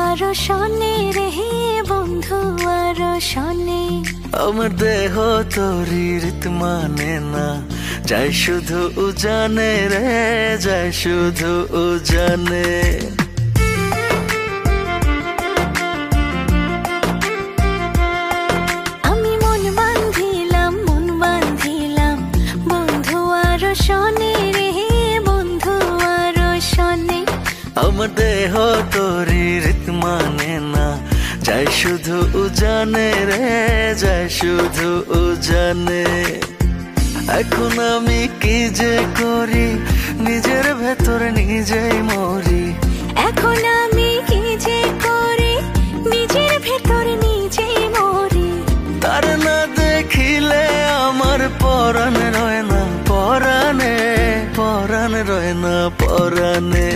আরো শনে রে বন্ধু আরো শনে। আমার দেহ তোরি রীত মানে না, যাই শুধু উজানে রে, যাই শুধু উজানে। আমি মন বাঁধিলাম বন্ধু আরো শনে রে বন্ধু আরো শনে। আমার দেহ তোরি রীত মানে না, যাই শুধু উজানে রে, যাই শুধু উজানে। এখন আমি কি যে করি, নিজের ভেতর নিজেই মরি। এখন আমি কি যে করি, নিজের ভেতর নিজেই মরি। তার না দেখিলে আমার পরাণ রয় না পরাণে, পরাণ রয় না পরাণে।